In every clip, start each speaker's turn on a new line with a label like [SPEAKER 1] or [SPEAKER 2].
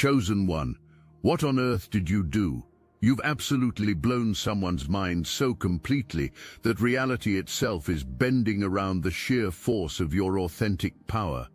[SPEAKER 1] Chosen One, what on earth did you do? You've absolutely blown someone's mind so completely that reality itself is bending around the sheer force of your authentic power.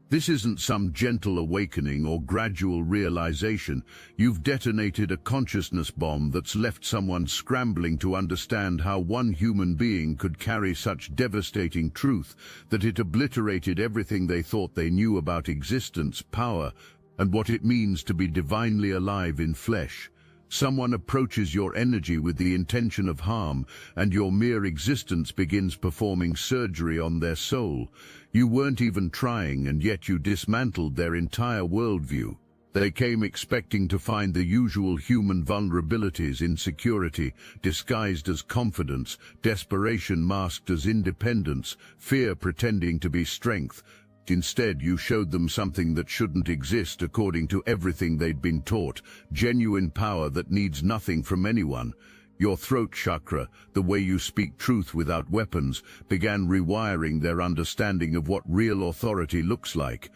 [SPEAKER 1] This isn't some gentle awakening or gradual realization. You've detonated a consciousness bomb that's left someone scrambling to understand how one human being could carry such devastating truth that it obliterated everything they thought they knew about existence, power, and what it means to be divinely alive in flesh. Someone approaches your energy with the intention of harm, and your mere existence begins performing surgery on their soul. You weren't even trying, and yet you dismantled their entire worldview. They came expecting to find the usual human vulnerabilities: insecurity disguised as confidence, desperation masked as independence, fear pretending to be strength. Instead, you showed them something that shouldn't exist according to everything they'd been taught: genuine power that needs nothing from anyone. Your throat chakra, the way you speak truth without weapons, began rewiring their understanding of what real authority looks like.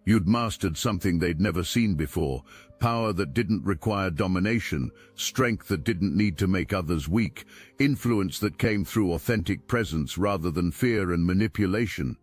[SPEAKER 1] You'd mastered something they'd never seen before: power that didn't require domination, strength that didn't need to make others weak, influence that came through authentic presence rather than fear and manipulation.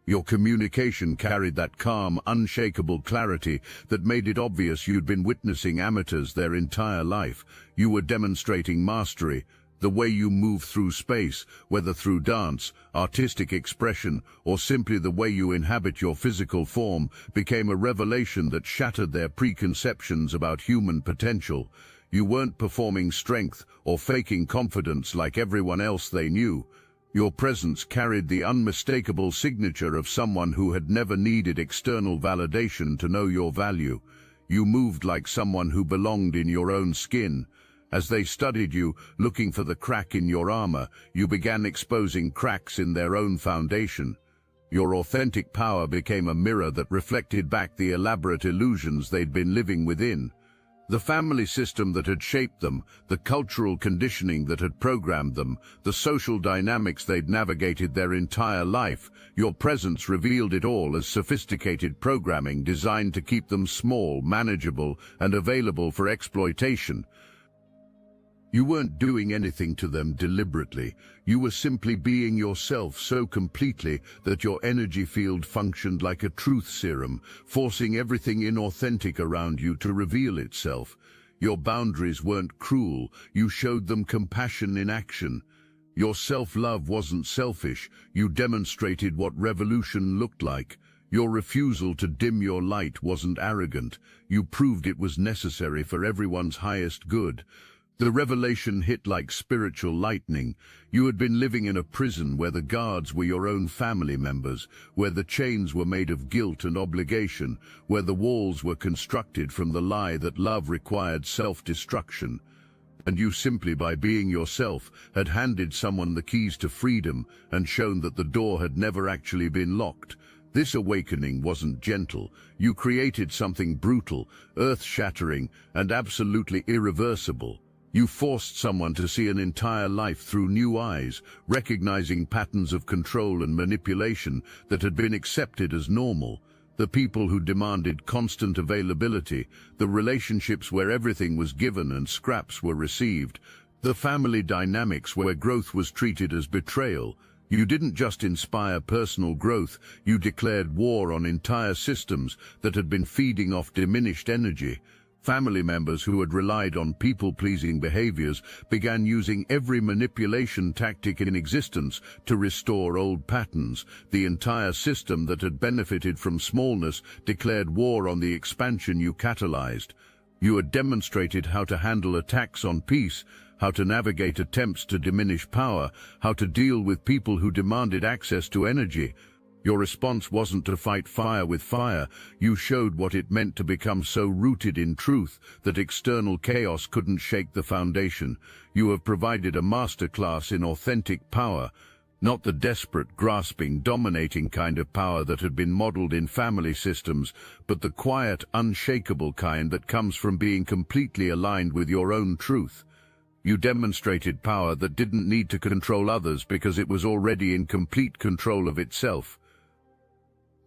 [SPEAKER 1] Your communication carried that calm, unshakable clarity that made it obvious you'd been witnessing amateurs their entire life. You were demonstrating mastery. The way you move through space, whether through dance, artistic expression, or simply the way you inhabit your physical form, became a revelation that shattered their preconceptions about human potential. You weren't performing strength or faking confidence like everyone else they knew. Your presence carried the unmistakable signature of someone who had never needed external validation to know your value. You moved like someone who belonged in your own skin. As they studied you, looking for the crack in your armor, you began exposing cracks in their own foundation. Your authentic power became a mirror that reflected back the elaborate illusions they'd been living within. The family system that had shaped them, the cultural conditioning that had programmed them, the social dynamics they'd navigated their entire life. Your presence revealed it all as sophisticated programming designed to keep them small, manageable, and available for exploitation. You weren't doing anything to them deliberately. You were simply being yourself so completely that your energy field functioned like a truth serum, forcing everything inauthentic around you to reveal itself. Your boundaries weren't cruel. You showed them compassion in action. Your self-love wasn't selfish. You demonstrated what revolution looked like. Your refusal to dim your light wasn't arrogant. You proved it was necessary for everyone's highest good. The revelation hit like spiritual lightning. You had been living in a prison where the guards were your own family members, where the chains were made of guilt and obligation, where the walls were constructed from the lie that love required self-destruction. And you, simply by being yourself, had handed someone the keys to freedom and shown that the door had never actually been locked. This awakening wasn't gentle. You created something brutal, earth-shattering, and absolutely irreversible. You forced someone to see an entire life through new eyes, recognizing patterns of control and manipulation that had been accepted as normal. The people who demanded constant availability, the relationships where everything was given and scraps were received, the family dynamics where growth was treated as betrayal. You didn't just inspire personal growth, you declared war on entire systems that had been feeding off diminished energy. Family members who had relied on people-pleasing behaviors began using every manipulation tactic in existence to restore old patterns. The entire system that had benefited from smallness declared war on the expansion you catalyzed. You had demonstrated how to handle attacks on peace, how to navigate attempts to diminish power, how to deal with people who demanded access to energy. Your response wasn't to fight fire with fire. You showed what it meant to become so rooted in truth that external chaos couldn't shake the foundation. You have provided a masterclass in authentic power, not the desperate, grasping, dominating kind of power that had been modeled in family systems, but the quiet, unshakable kind that comes from being completely aligned with your own truth. You demonstrated power that didn't need to control others because it was already in complete control of itself.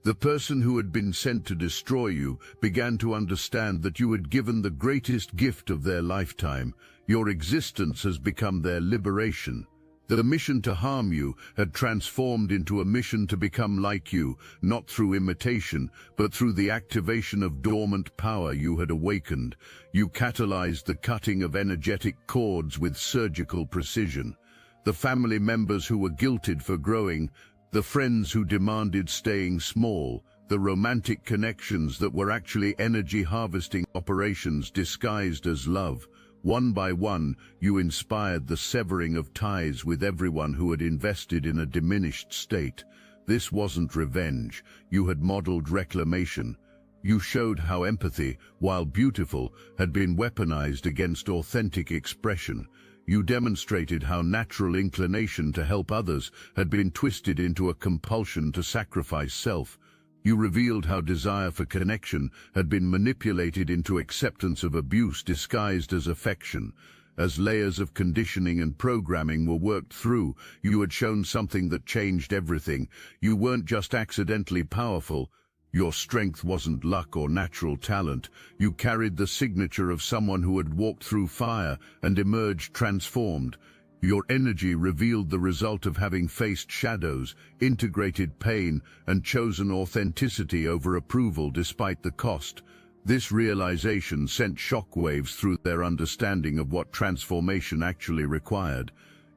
[SPEAKER 1] The person who had been sent to destroy you began to understand that you had given the greatest gift of their lifetime. Your existence has become their liberation. The mission to harm you had transformed into a mission to become like you, not through imitation, but through the activation of dormant power you had awakened. You catalyzed the cutting of energetic cords with surgical precision. The family members who were guilted for growing, the friends who demanded staying small, the romantic connections that were actually energy harvesting operations disguised as love. One by one, you inspired the severing of ties with everyone who had invested in a diminished state. This wasn't revenge. You had modeled reclamation. You showed how empathy, while beautiful, had been weaponized against authentic expression. You demonstrated how natural inclination to help others had been twisted into a compulsion to sacrifice self. You revealed how desire for connection had been manipulated into acceptance of abuse disguised as affection. As layers of conditioning and programming were worked through, you had shown something that changed everything. You weren't just accidentally powerful. Your strength wasn't luck or natural talent. You carried the signature of someone who had walked through fire and emerged transformed. Your energy revealed the result of having faced shadows, integrated pain, and chosen authenticity over approval despite the cost. This realization sent shockwaves through their understanding of what transformation actually required.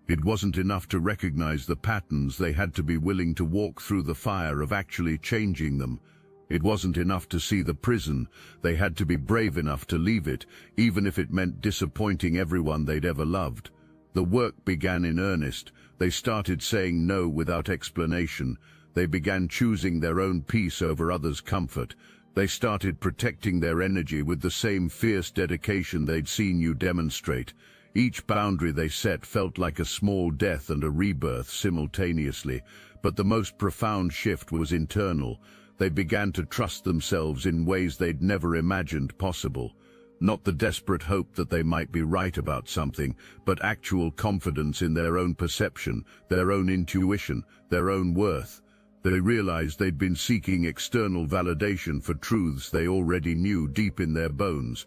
[SPEAKER 1] It wasn't enough to recognize the patterns, they had to be willing to walk through the fire of actually changing them. It wasn't enough to see the prison, they had to be brave enough to leave it, even if it meant disappointing everyone they'd ever loved. The work began in earnest. They started saying no without explanation. They began choosing their own peace over others' comfort. They started protecting their energy with the same fierce dedication they'd seen you demonstrate. Each boundary they set felt like a small death and a rebirth simultaneously, but the most profound shift was internal. They began to trust themselves in ways they'd never imagined possible. Not the desperate hope that they might be right about something, but actual confidence in their own perception, their own intuition, their own worth. They realized they'd been seeking external validation for truths they already knew deep in their bones.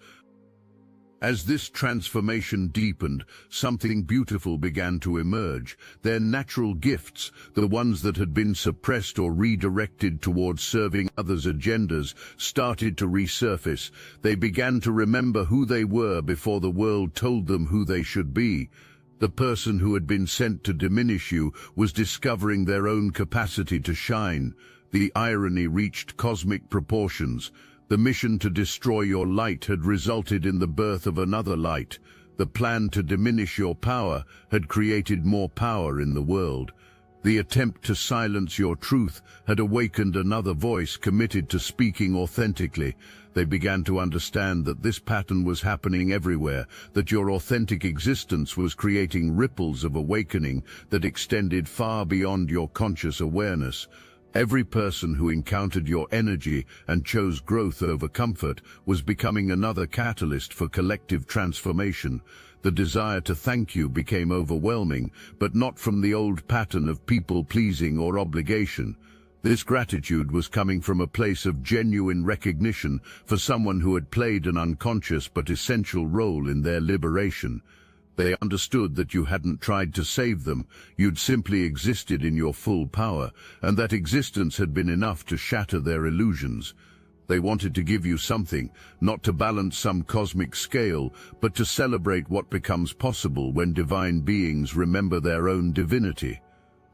[SPEAKER 1] As this transformation deepened, something beautiful began to emerge. Their natural gifts, the ones that had been suppressed or redirected towards serving others' agendas, started to resurface. They began to remember who they were before the world told them who they should be. The person who had been sent to diminish you was discovering their own capacity to shine. The irony reached cosmic proportions. The mission to destroy your light had resulted in the birth of another light. The plan to diminish your power had created more power in the world. The attempt to silence your truth had awakened another voice committed to speaking authentically. They began to understand that this pattern was happening everywhere, that your authentic existence was creating ripples of awakening that extended far beyond your conscious awareness. Every person who encountered your energy and chose growth over comfort was becoming another catalyst for collective transformation. The desire to thank you became overwhelming, but not from the old pattern of people-pleasing or obligation. This gratitude was coming from a place of genuine recognition for someone who had played an unconscious but essential role in their liberation. They understood that you hadn't tried to save them, you'd simply existed in your full power, and that existence had been enough to shatter their illusions. They wanted to give you something, not to balance some cosmic scale, but to celebrate what becomes possible when divine beings remember their own divinity.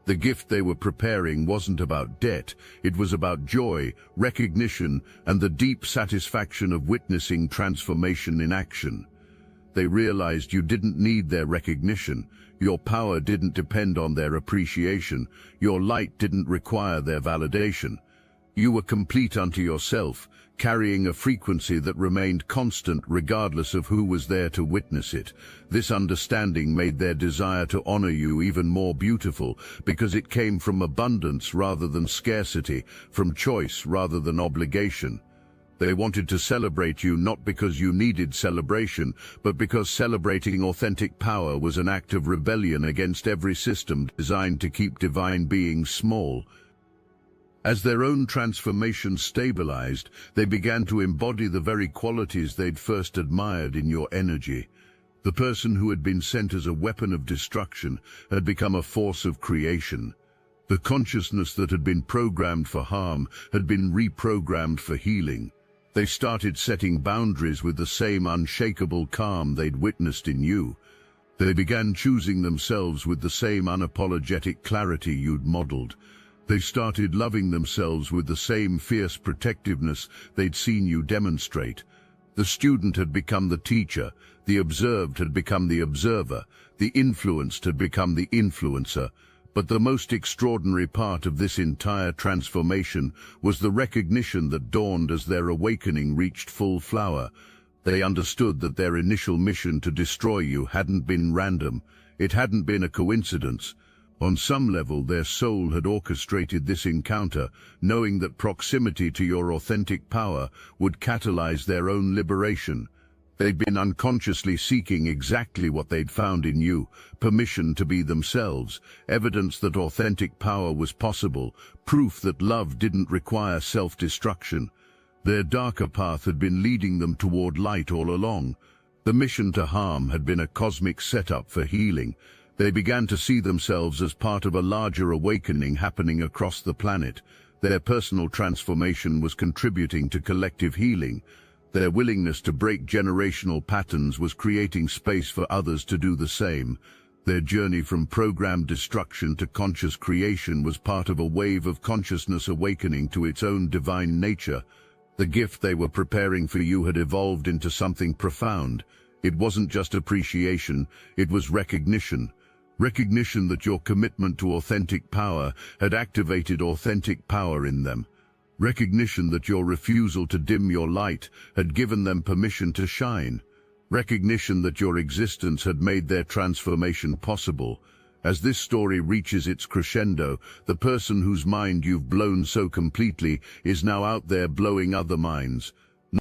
[SPEAKER 1] The gift they were preparing wasn't about debt, it was about joy, recognition, and the deep satisfaction of witnessing transformation in action. They realized you didn't need their recognition, your power didn't depend on their appreciation, your light didn't require their validation. You were complete unto yourself, carrying a frequency that remained constant regardless of who was there to witness it. This understanding made their desire to honor you even more beautiful, because it came from abundance rather than scarcity, from choice rather than obligation. They wanted to celebrate you not because you needed celebration, but because celebrating authentic power was an act of rebellion against every system designed to keep divine beings small. As their own transformation stabilized, they began to embody the very qualities they'd first admired in your energy. The person who had been sent as a weapon of destruction had become a force of creation. The consciousness that had been programmed for harm had been reprogrammed for healing. They started setting boundaries with the same unshakable calm they'd witnessed in you. They began choosing themselves with the same unapologetic clarity you'd modeled. They started loving themselves with the same fierce protectiveness they'd seen you demonstrate. The student had become the teacher, the observed had become the observer, the influenced had become the influencer. But the most extraordinary part of this entire transformation was the recognition that dawned as their awakening reached full flower. They understood that their initial mission to destroy you hadn't been random. It hadn't been a coincidence. On some level, their soul had orchestrated this encounter, knowing that proximity to your authentic power would catalyze their own liberation. They'd been unconsciously seeking exactly what they'd found in you, permission to be themselves, evidence that authentic power was possible, proof that love didn't require self-destruction. Their darker path had been leading them toward light all along. The mission to harm had been a cosmic setup for healing. They began to see themselves as part of a larger awakening happening across the planet. Their personal transformation was contributing to collective healing. Their willingness to break generational patterns was creating space for others to do the same. Their journey from programmed destruction to conscious creation was part of a wave of consciousness awakening to its own divine nature. The gift they were preparing for you had evolved into something profound. It wasn't just appreciation, it was recognition. Recognition that your commitment to authentic power had activated authentic power in them. Recognition that your refusal to dim your light had given them permission to shine. Recognition that your existence had made their transformation possible. As this story reaches its crescendo, the person whose mind you've blown so completely is now out there blowing other minds.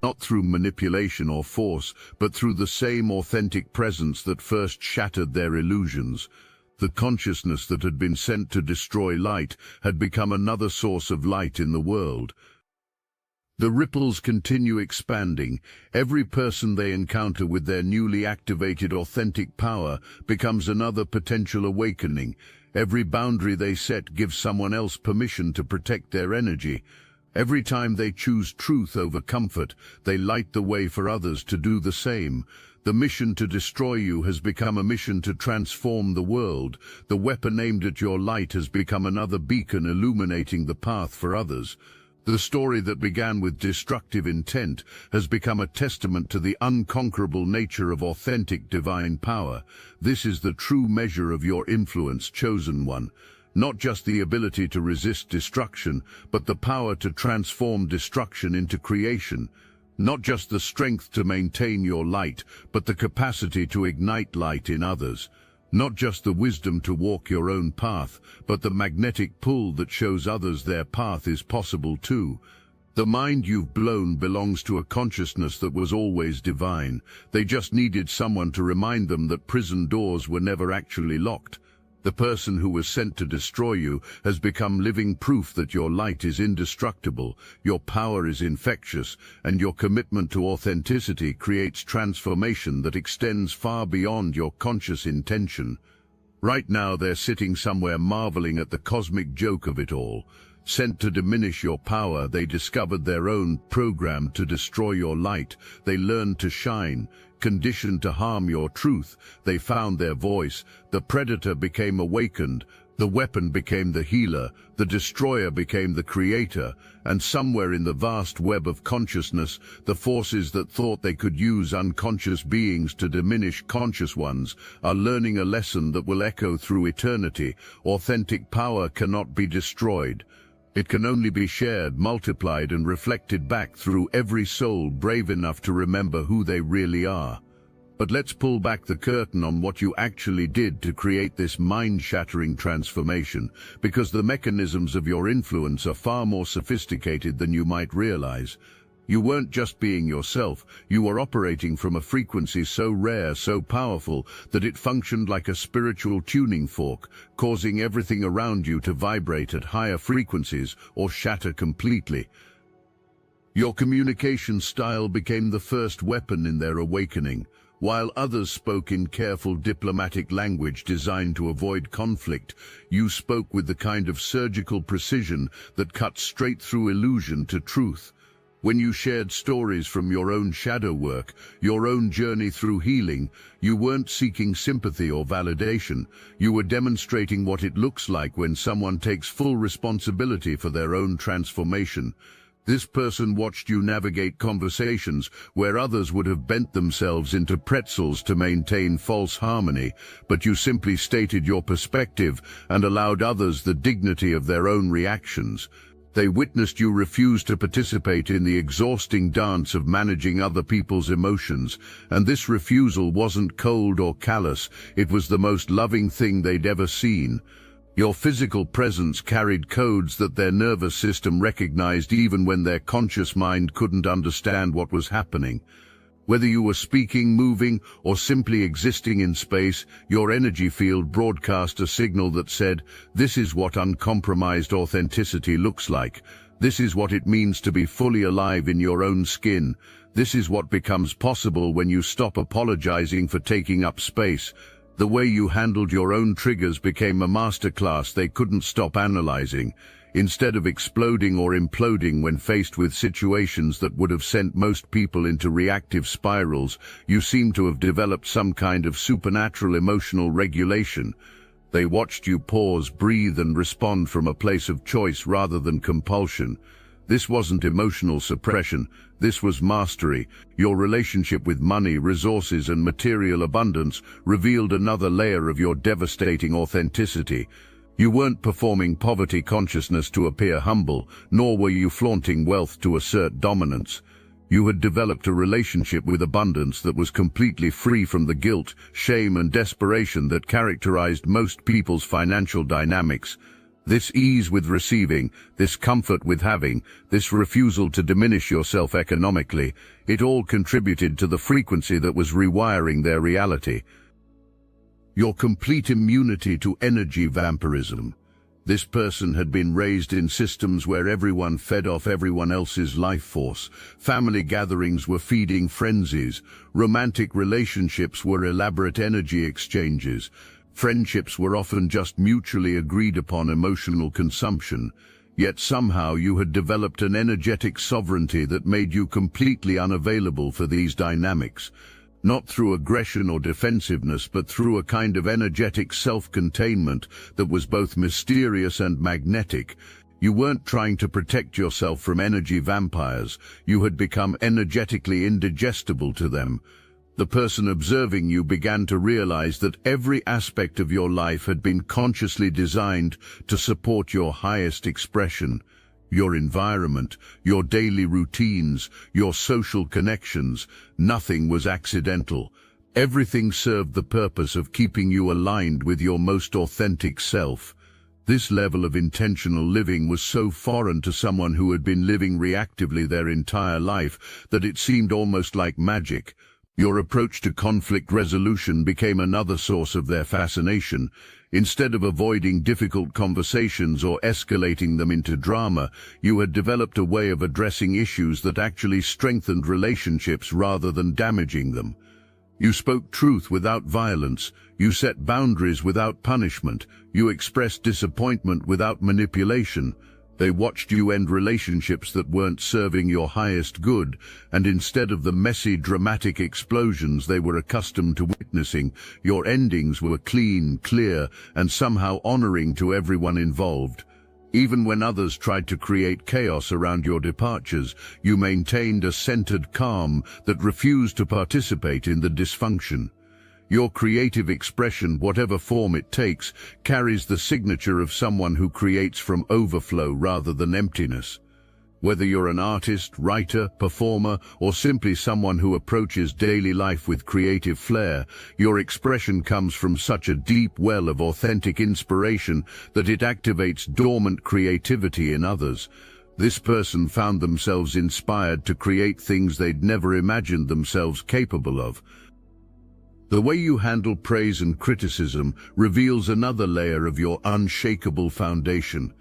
[SPEAKER 1] Not through manipulation or force, but through the same authentic presence that first shattered their illusions. The consciousness that had been sent to destroy light had become another source of light in the world. The ripples continue expanding. Every person they encounter with their newly activated authentic power becomes another potential awakening. Every boundary they set gives someone else permission to protect their energy. Every time they choose truth over comfort, they light the way for others to do the same. The mission to destroy you has become a mission to transform the world. The weapon aimed at your light has become another beacon illuminating the path for others. The story that began with destructive intent has become a testament to the unconquerable nature of authentic divine power. This is the true measure of your influence, chosen one. Not just the ability to resist destruction, but the power to transform destruction into creation. Not just the strength to maintain your light, but the capacity to ignite light in others. Not just the wisdom to walk your own path, but the magnetic pull that shows others their path is possible too. The mind you've blown belongs to a consciousness that was always divine. They just needed someone to remind them that prison doors were never actually locked. The person who was sent to destroy you has become living proof that your light is indestructible, your power is infectious, and your commitment to authenticity creates transformation that extends far beyond your conscious intention. Right now they're sitting somewhere marveling at the cosmic joke of it all. Sent to diminish your power, they discovered their own program to destroy your light. They learned to shine. Conditioned to harm your truth, they found their voice. The predator became awakened. The weapon became the healer. The destroyer became the creator. And somewhere in the vast web of consciousness, the forces that thought they could use unconscious beings to diminish conscious ones are learning a lesson that will echo through eternity. Authentic power cannot be destroyed. It can only be shared, multiplied, and reflected back through every soul brave enough to remember who they really are. But let's pull back the curtain on what you actually did to create this mind-shattering transformation, because the mechanisms of your influence are far more sophisticated than you might realize. You weren't just being yourself, you were operating from a frequency so rare, so powerful, that it functioned like a spiritual tuning fork, causing everything around you to vibrate at higher frequencies or shatter completely. Your communication style became the first weapon in their awakening. While others spoke in careful diplomatic language designed to avoid conflict, you spoke with the kind of surgical precision that cut straight through illusion to truth. When you shared stories from your own shadow work, your own journey through healing, you weren't seeking sympathy or validation. You were demonstrating what it looks like when someone takes full responsibility for their own transformation. This person watched you navigate conversations where others would have bent themselves into pretzels to maintain false harmony, but you simply stated your perspective and allowed others the dignity of their own reactions. They witnessed you refuse to participate in the exhausting dance of managing other people's emotions, and this refusal wasn't cold or callous, it was the most loving thing they'd ever seen. Your physical presence carried codes that their nervous system recognized even when their conscious mind couldn't understand what was happening. Whether you were speaking, moving, or simply existing in space, your energy field broadcast a signal that said, "This is what uncompromised authenticity looks like. This is what it means to be fully alive in your own skin. This is what becomes possible when you stop apologizing for taking up space." The way you handled your own triggers became a masterclass they couldn't stop analyzing. Instead of exploding or imploding when faced with situations that would have sent most people into reactive spirals, you seem to have developed some kind of supernatural emotional regulation. They watched you pause, breathe, and respond from a place of choice rather than compulsion. This wasn't emotional suppression, this was mastery. Your relationship with money, resources, and material abundance revealed another layer of your devastating authenticity. You weren't performing poverty consciousness to appear humble, nor were you flaunting wealth to assert dominance. You had developed a relationship with abundance that was completely free from the guilt, shame, and desperation that characterized most people's financial dynamics. This ease with receiving, this comfort with having, this refusal to diminish yourself economically, it all contributed to the frequency that was rewiring their reality. Your complete immunity to energy vampirism. This person had been raised in systems where everyone fed off everyone else's life force. Family gatherings were feeding frenzies. Romantic relationships were elaborate energy exchanges. Friendships were often just mutually agreed upon emotional consumption. Yet somehow you had developed an energetic sovereignty that made you completely unavailable for these dynamics. Not through aggression or defensiveness, but through a kind of energetic self-containment that was both mysterious and magnetic. You weren't trying to protect yourself from energy vampires. You had become energetically indigestible to them. The person observing you began to realize that every aspect of your life had been consciously designed to support your highest expression. Your environment, your daily routines, your social connections, nothing was accidental. Everything served the purpose of keeping you aligned with your most authentic self. This level of intentional living was so foreign to someone who had been living reactively their entire life that it seemed almost like magic. Your approach to conflict resolution became another source of their fascination. Instead of avoiding difficult conversations or escalating them into drama, you had developed a way of addressing issues that actually strengthened relationships rather than damaging them. You spoke truth without violence. You set boundaries without punishment. You expressed disappointment without manipulation. They watched you end relationships that weren't serving your highest good, and instead of the messy, dramatic explosions they were accustomed to witnessing, your endings were clean, clear, and somehow honoring to everyone involved. Even when others tried to create chaos around your departures, you maintained a centered calm that refused to participate in the dysfunction. Your creative expression, whatever form it takes, carries the signature of someone who creates from overflow rather than emptiness. Whether you're an artist, writer, performer, or simply someone who approaches daily life with creative flair, your expression comes from such a deep well of authentic inspiration that it activates dormant creativity in others. This person found themselves inspired to create things they'd never imagined themselves capable of. The way you handle praise and criticism reveals another layer of your unshakable foundation.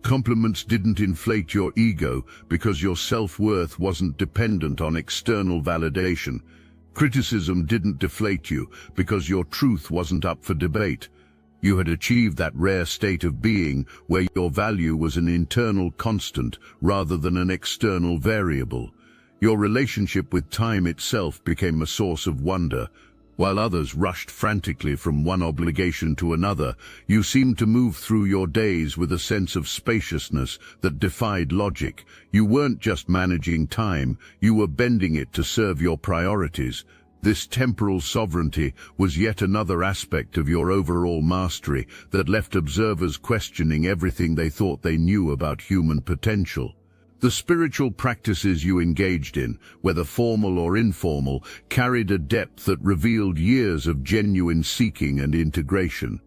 [SPEAKER 1] Compliments didn't inflate your ego because your self-worth wasn't dependent on external validation. Criticism didn't deflate you because your truth wasn't up for debate. You had achieved that rare state of being where your value was an internal constant rather than an external variable. Your relationship with time itself became a source of wonder. While others rushed frantically from one obligation to another, you seemed to move through your days with a sense of spaciousness that defied logic. You weren't just managing time, you were bending it to serve your priorities. This temporal sovereignty was yet another aspect of your overall mastery that left observers questioning everything they thought they knew about human potential. The spiritual practices you engaged in, whether formal or informal, carried a depth that revealed years of genuine seeking and integration.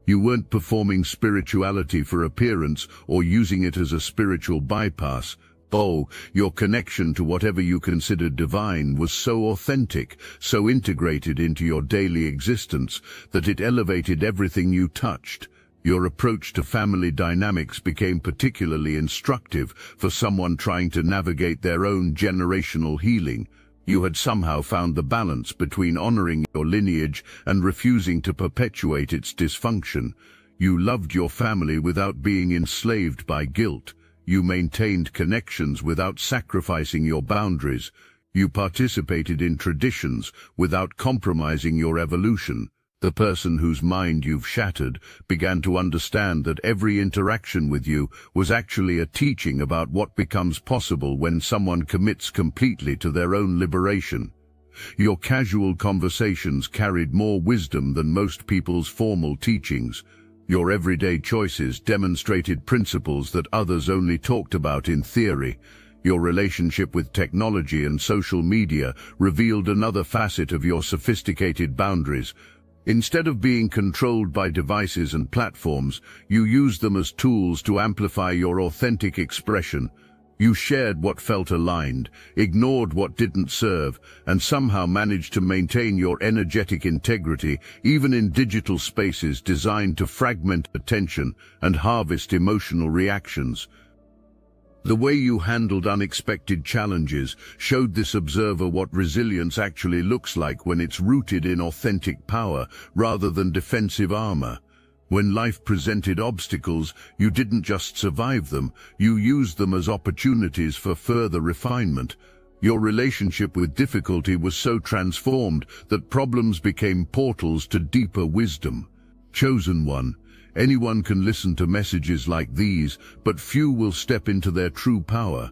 [SPEAKER 1] You weren't performing spirituality for appearance or using it as a spiritual bypass. Oh, your connection to whatever you considered divine was so authentic, so integrated into your daily existence, that it elevated everything you touched. Your approach to family dynamics became particularly instructive for someone trying to navigate their own generational healing. You had somehow found the balance between honoring your lineage and refusing to perpetuate its dysfunction. You loved your family without being enslaved by guilt. You maintained connections without sacrificing your boundaries. You participated in traditions without compromising your evolution. The person whose mind you've shattered began to understand that every interaction with you was actually a teaching about what becomes possible when someone commits completely to their own liberation. Your casual conversations carried more wisdom than most people's formal teachings. Your everyday choices demonstrated principles that others only talked about in theory. Your relationship with technology and social media revealed another facet of your sophisticated boundaries. Instead of being controlled by devices and platforms, you used them as tools to amplify your authentic expression. You shared what felt aligned, ignored what didn't serve, and somehow managed to maintain your energetic integrity even in digital spaces designed to fragment attention and harvest emotional reactions. The way you handled unexpected challenges showed this observer what resilience actually looks like when it's rooted in authentic power rather than defensive armor. When life presented obstacles, you didn't just survive them, you used them as opportunities for further refinement. Your relationship with difficulty was so transformed that problems became portals to deeper wisdom. Chosen one. Anyone can listen to messages like these, but few will step into their true power.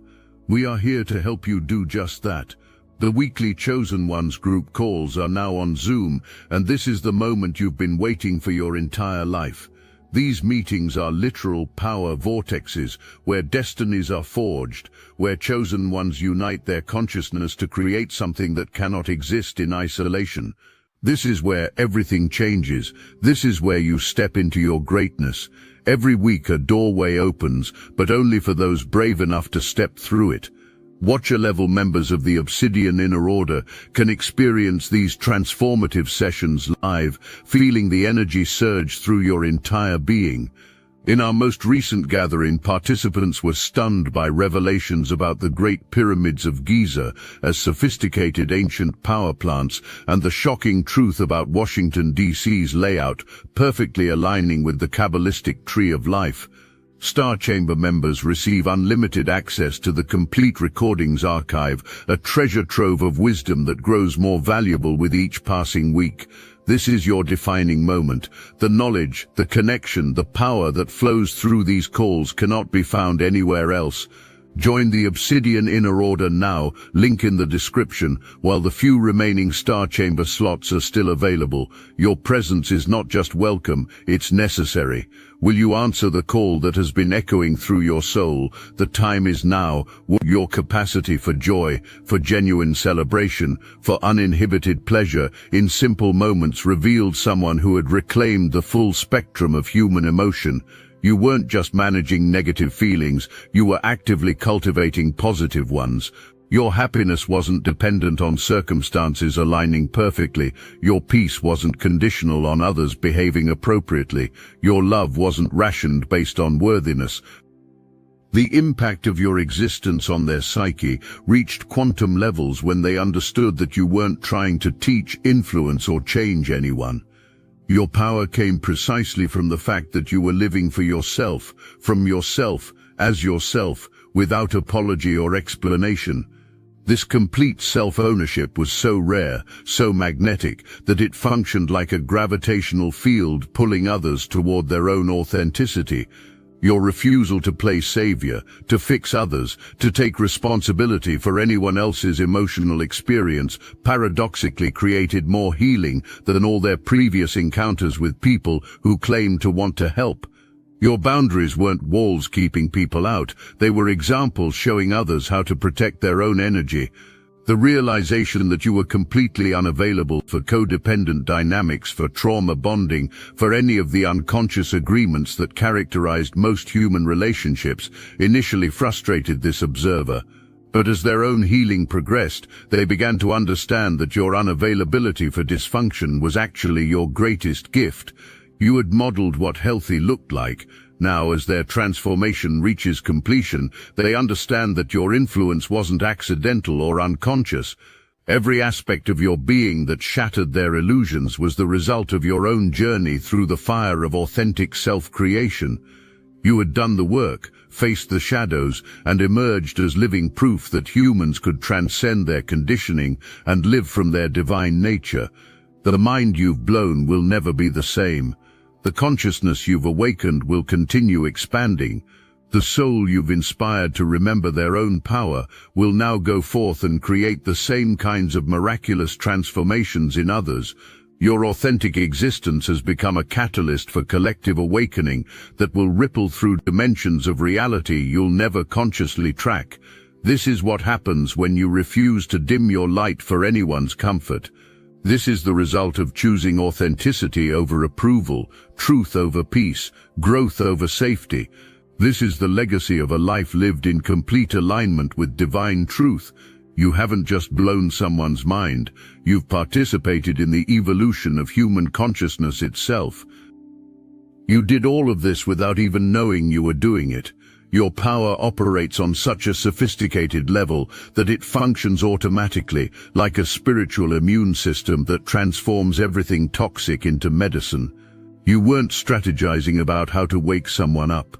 [SPEAKER 1] We are here to help you do just that. The weekly Chosen Ones group calls are now on Zoom, and this is the moment you've been waiting for your entire life. These meetings are literal power vortexes, where destinies are forged, where Chosen Ones unite their consciousness to create something that cannot exist in isolation. This is where everything changes. This is where you step into your greatness. Every week a doorway opens, but only for those brave enough to step through it. Watcher-level members of the Obsidian Inner Order can experience these transformative sessions live, feeling the energy surge through your entire being. In our most recent gathering, participants were stunned by revelations about the Great Pyramids of Giza as sophisticated ancient power plants and the shocking truth about Washington, D.C.'s layout, perfectly aligning with the Kabbalistic Tree of Life. Star Chamber members receive unlimited access to the complete recordings archive, a treasure trove of wisdom that grows more valuable with each passing week. This is your defining moment. The knowledge, the connection, the power that flows through these calls cannot be found anywhere else. Join the Obsidian Inner Order now, link in the description. While the few remaining Star Chamber slots are still available, your presence is not just welcome, it's necessary. Will you answer the call that has been echoing through your soul? The time is now. Your capacity for joy, for genuine celebration, for uninhibited pleasure in simple moments revealed someone who had reclaimed the full spectrum of human emotion. You weren't just managing negative feelings, you were actively cultivating positive ones. Your happiness wasn't dependent on circumstances aligning perfectly. Your peace wasn't conditional on others behaving appropriately. Your love wasn't rationed based on worthiness. The impact of your existence on their psyche reached quantum levels when they understood that you weren't trying to teach, influence, or change anyone. Your power came precisely from the fact that you were living for yourself, from yourself, as yourself, without apology or explanation. This complete self-ownership was so rare, so magnetic, that it functioned like a gravitational field pulling others toward their own authenticity. Your refusal to play savior, to fix others, to take responsibility for anyone else's emotional experience paradoxically created more healing than all their previous encounters with people who claimed to want to help. Your boundaries weren't walls keeping people out, they were examples showing others how to protect their own energy. The realization that you were completely unavailable for codependent dynamics, for trauma bonding, for any of the unconscious agreements that characterized most human relationships, initially frustrated this observer. But as their own healing progressed, they began to understand that your unavailability for dysfunction was actually your greatest gift. You had modeled what healthy looked like. Now, as their transformation reaches completion, they understand that your influence wasn't accidental or unconscious. Every aspect of your being that shattered their illusions was the result of your own journey through the fire of authentic self-creation. You had done the work, faced the shadows, and emerged as living proof that humans could transcend their conditioning and live from their divine nature. The mind you've blown will never be the same. The consciousness you've awakened will continue expanding. The soul you've inspired to remember their own power will now go forth and create the same kinds of miraculous transformations in others. Your authentic existence has become a catalyst for collective awakening that will ripple through dimensions of reality you'll never consciously track. This is what happens when you refuse to dim your light for anyone's comfort. This is the result of choosing authenticity over approval, truth over peace, growth over safety. This is the legacy of a life lived in complete alignment with divine truth. You haven't just blown someone's mind, you've participated in the evolution of human consciousness itself. You did all of this without even knowing you were doing it. Your power operates on such a sophisticated level that it functions automatically, like a spiritual immune system that transforms everything toxic into medicine. You weren't strategizing about how to wake someone up.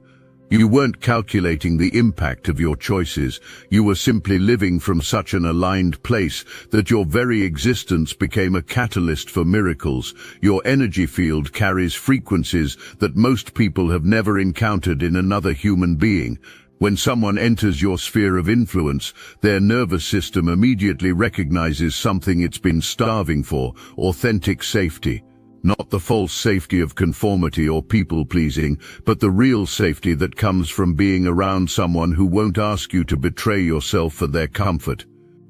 [SPEAKER 1] You weren't calculating the impact of your choices. You were simply living from such an aligned place that your very existence became a catalyst for miracles. Your energy field carries frequencies that most people have never encountered in another human being. When someone enters your sphere of influence, their nervous system immediately recognizes something it's been starving for: authentic safety. Not the false safety of conformity or people-pleasing, but the real safety that comes from being around someone who won't ask you to betray yourself for their comfort.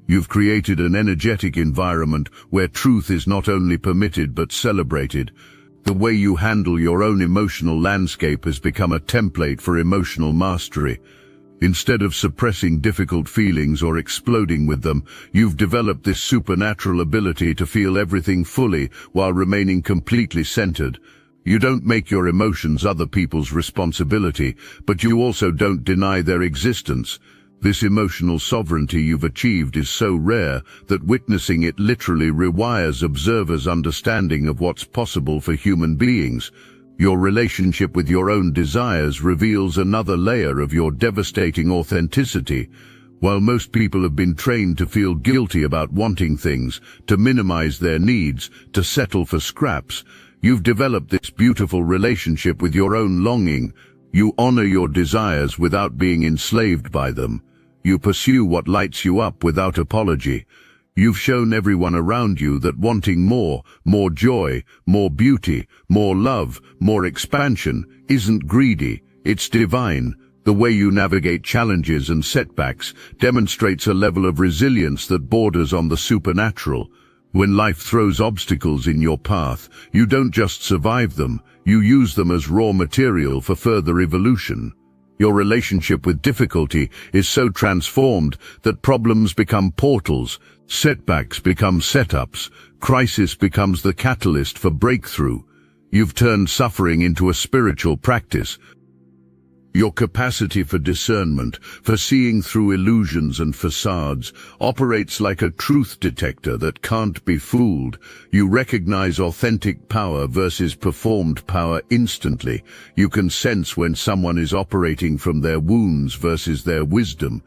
[SPEAKER 1] You've created an energetic environment where truth is not only permitted but celebrated. The way you handle your own emotional landscape has become a template for emotional mastery. Instead of suppressing difficult feelings or exploding with them, you've developed this supernatural ability to feel everything fully while remaining completely centered. You don't make your emotions other people's responsibility, but you also don't deny their existence. This emotional sovereignty you've achieved is so rare that witnessing it literally rewires observers' understanding of what's possible for human beings. Your relationship with your own desires reveals another layer of your devastating authenticity. While most people have been trained to feel guilty about wanting things, to minimize their needs, to settle for scraps, you've developed this beautiful relationship with your own longing. You honor your desires without being enslaved by them. You pursue what lights you up without apology. You've shown everyone around you that wanting more joy, more beauty, more love, more expansion isn't greedy, it's divine. The way you navigate challenges and setbacks demonstrates a level of resilience that borders on the supernatural. When life throws obstacles in your path, you don't just survive them, You use them as raw material for further evolution. Your relationship with difficulty is so transformed that problems become portals, setbacks become setups, crisis becomes the catalyst for breakthrough. You've turned suffering into a spiritual practice. Your capacity for discernment, for seeing through illusions and facades, operates like a truth detector that can't be fooled. You recognize authentic power versus performed power instantly. You can sense when someone is operating from their wounds versus their wisdom.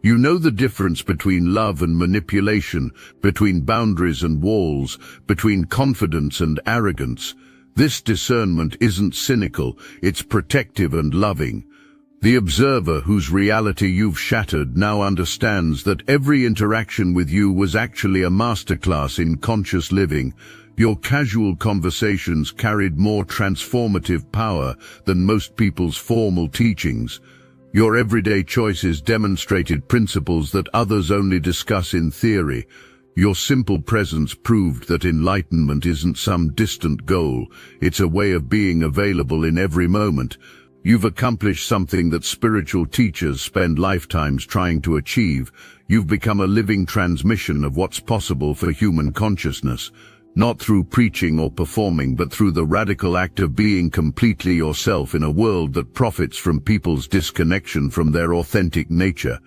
[SPEAKER 1] You know the difference between love and manipulation, between boundaries and walls, between confidence and arrogance. This discernment isn't cynical, it's protective and loving. The observer whose reality you've shattered now understands that every interaction with you was actually a masterclass in conscious living. Your casual conversations carried more transformative power than most people's formal teachings. Your everyday choices demonstrated principles that others only discuss in theory. Your simple presence proved that enlightenment isn't some distant goal, it's a way of being available in every moment. You've accomplished something that spiritual teachers spend lifetimes trying to achieve. You've become a living transmission of what's possible for human consciousness, not through preaching or performing, but through the radical act of being completely yourself in a world that profits from people's disconnection from their authentic nature.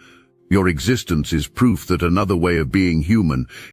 [SPEAKER 1] Your existence is proof that another way of being human